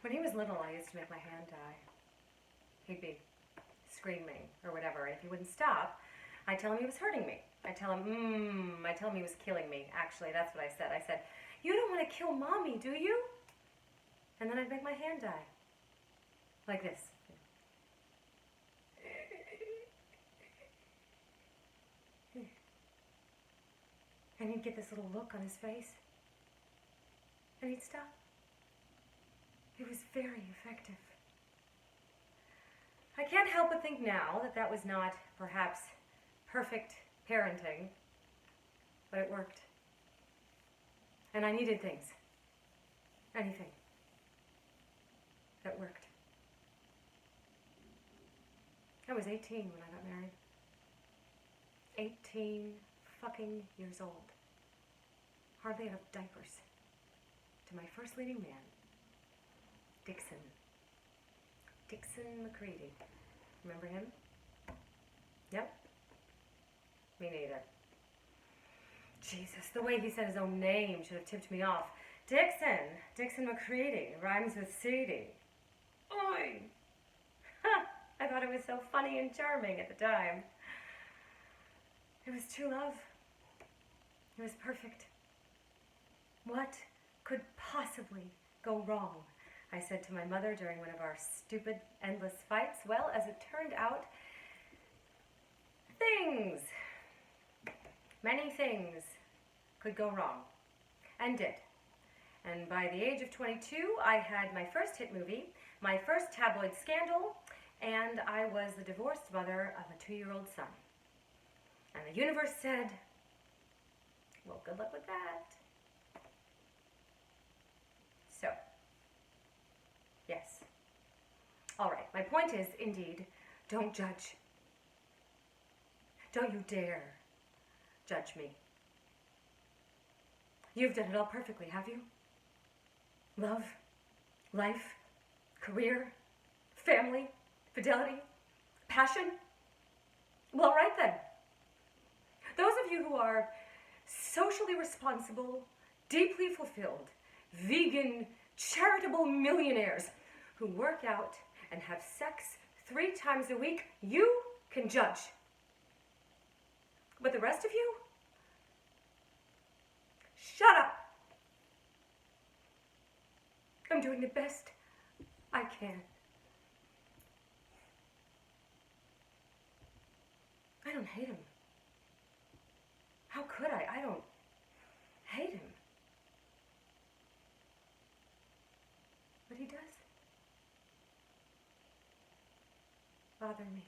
When he was little, I used to make my hand die. He'd be screaming or whatever, and if he wouldn't stop, I'd tell him he was hurting me. I'd tell him he was killing me. Actually, that's what I said. I said, "You don't want to kill Mommy, do you?" And then I'd make my hand die. Like this. And he'd get this little look on his face. And he'd stop. It was very effective. I can't help but think now that that was not, perhaps, perfect parenting, but it worked. And I needed things. Anything. That worked. I was 18 when I got married. 18 fucking years old. Hardly out of diapers. To my first leading man, Dixon. Dixon McCready. Remember him? Yep. Me neither. Jesus, the way he said his own name should have tipped me off. Dixon. Dixon McCready. Rhymes with Sadie. Oi! Ha! I thought it was so funny and charming at the time. It was true love. It was perfect. What could possibly go wrong? I said to my mother during one of our stupid, endless fights. Well, as it turned out, things, many things could go wrong, and did. And by the age of 22, I had my first hit movie, my first tabloid scandal, and I was the divorced mother of a 2-year-old son. And the universe said, well, good luck with that. So, yes. All right, my point is, indeed, don't judge. Don't you dare judge me. You've done it all perfectly, have you? Love, life, career, family, fidelity, passion? Well, right then. Those of you who are socially responsible, deeply fulfilled, vegan, charitable millionaires who work out and have sex 3 times a week, you can judge. But the rest of you? Shut up! I'm doing the best I can. I don't hate him. How could I? I don't hate him. But he does bother me.